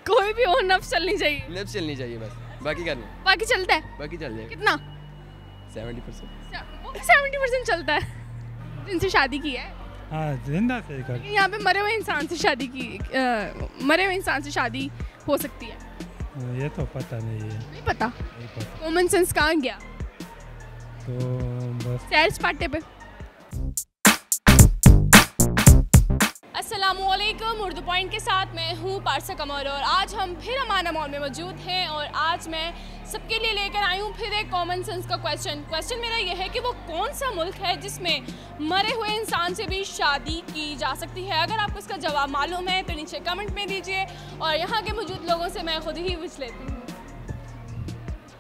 कोई भी हो, नफ्स चलनी चाहिए। नफ्स चलनी चाहिए बस, बाकी करना, बाकी चलता है, बाकी चल जाएगा। कितना? 70%। 70% चलता है। जिनसे शादी की है? हाँ, जिंदा से कर। यहाँ पे मरे हुए इंसान से शादी की, मरे हुए इंसान से शादी हो सकती है? ये तो पता नहीं है। नहीं पता। नहीं पता। कॉमन सेंस कहाँ गया? तो बस सैर सपाटे पे। अस्सलामुअलैकुम, उर्दू पॉइंट के साथ मैं हूँ पारसा कमर और आज हम फिर अमाना मॉल में मौजूद हैं और आज मैं सबके लिए लेकर आई हूँ फिर एक कॉमन सेंस का क्वेश्चन मेरा ये है कि वो कौन सा मुल्क है जिसमें मरे हुए इंसान से भी शादी की जा सकती है। अगर आपको इसका जवाब मालूम है तो नीचे कमेंट में दीजिए और यहाँ के मौजूद लोगों से मैं खुद ही पूछ लेती हूँ।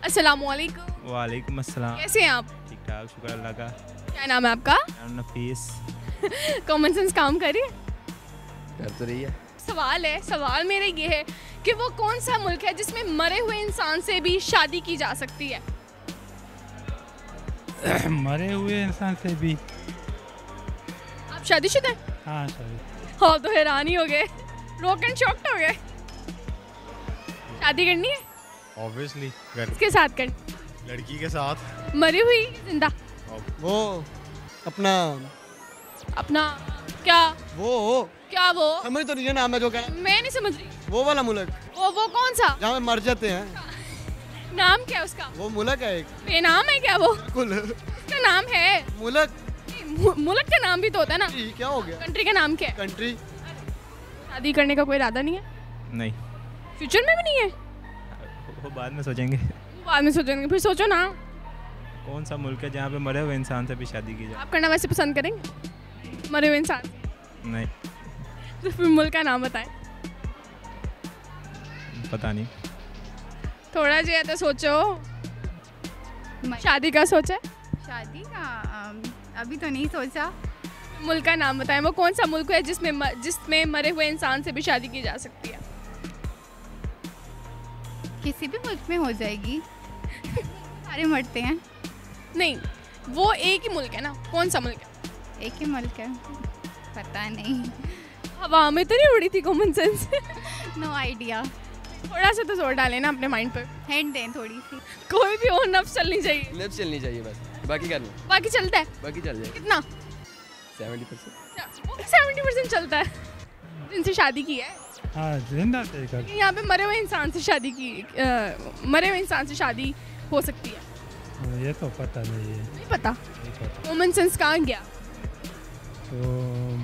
अस्सलामुअलैकुम। वालेकुम अस्सलाम। कैसे हैं आप? ठीक ठाक, शुक्र अल्लाह का। क्या नाम है आपका? नफीस। कॉमन सेंस काम करिए। कर तो रही है। सवाल मेरा ये है कि वो कौन सा मुल्क है जिसमें मरे हुए इंसान से भी शादी की जा सकती है? मरे हुए इंसान से भी। आप शादीशुदा हैं? हाँ शायद। हाँ तो हैरान ही हो गए, रोक एंड शॉक्ड हो गए। शादी करनी है? ऑब्वियसली किसके साथ करनी? लड़की के साथ। मरी हुई जिंदा? वो अपना क्या वो समझ तो नहीं नाम है जो कहना। मैं नहीं समझ रही। वो वाला मुल्क। वो कौन सा? जहाँ पे मर जाते हैं। नाम क्या उसका? वो मुल्क है एक। बेनाम है क्या वो? बिल्कुल। उसका नाम है मुल्क। मुल्क का नाम भी तो होता है ना। क्या हो गया? कंट्री का नाम क्या है? कंट्री। शादी करने का कोई इरादा नहीं है? नहीं, फ्यूचर में भी नहीं है? वो बाद में सोचेंगे। बाद में सोचेंगे, फिर सोचो ना। कौन सा मुल्क है जहाँ पे मरे हुए इंसान से भी शादी की जाए? आप करना वैसे पसंद करेंगे मरे हुए इंसान? नहीं, तो फिर मुल्क का नाम बताएं। पता नहीं। थोड़ा जी तो सोचो। शादी का सोचा है? शादी का अभी तो नहीं सोचा। मुल्क का नाम बताएं, वो कौन सा मुल्क है जिसमें मरे हुए इंसान से भी शादी की जा सकती है? किसी भी मुल्क में हो जाएगी। सारे मरते हैं। नहीं, वो एक ही मुल्क है ना। कौन सा मुल्क है? एक ही मुल्क है, पता नहीं। हवा में तो नहीं उड़ी थी कॉमन सेंस? No idea. थोड़ा सा तो जोर डालें ना अपने माइंड पर। हिंट दें थोड़ी सी। कोई भी हो, नफ्स चलनी चाहिए। नफ्स चलनी चाहिए बस, बाकी करना, बाकी चलता है, बाकी चल जाएगा। कितना? 70%। 70% चलता है। जिनसे शादी की है? हाँ, जिंदा से कर। यहाँ पे मरे हुए इंसान से शादी की, मरे हुए इंसान से शादी हो सकती है? ये तो पता नहीं है। नहीं पता। नहीं पता। कॉमन सेंस कहाँ गया? तो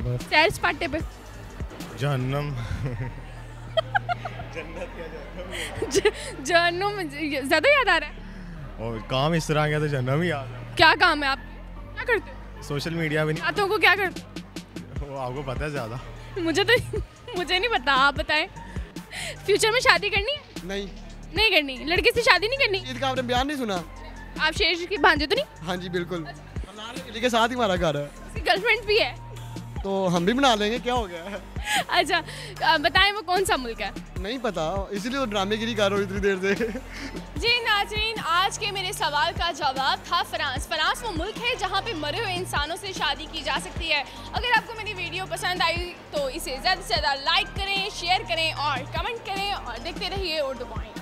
बस सैर सपाटे पे। जहन्नम। जहन्नुम ज्यादा याद आ रहा है। और काम इस तरह गया तो जहन्नम ही याद है। क्या काम है आप? क्या करते हो? सोशल मीडिया भी नहीं। रातों को क्या करते वो आपको पता है ज़्यादा। हो? मुझे नहीं पता, आप बताएं। फ्यूचर में शादी करनी है? नहीं करनी। लड़के से शादी नहीं करनी? ईद का आपने बयान नहीं सुना? आप शेर की भांजे तो नहीं? हाँ जी बिल्कुल। के साथ ही हमारा घर है। उसकी गर्लफ्रेंड भी है? तो हम भी बना लेंगे, क्या हो गया? अच्छा बताएं वो कौन सा मुल्क है? नहीं पता, इसीलिए वो ड्रामेगिरी कर रहा हूँ इतनी देर से। जी नाज़रीन, आज के मेरे सवाल का जवाब था फ्रांस। फ्रांस वो मुल्क है जहाँ पे मरे हुए इंसानों से शादी की जा सकती है। अगर आपको मेरी वीडियो पसंद आई तो इसे ज़्यादा से ज़्यादा लाइक करें, शेयर करें और कमेंट करें और देखते रहिए उर्दू पॉइंट।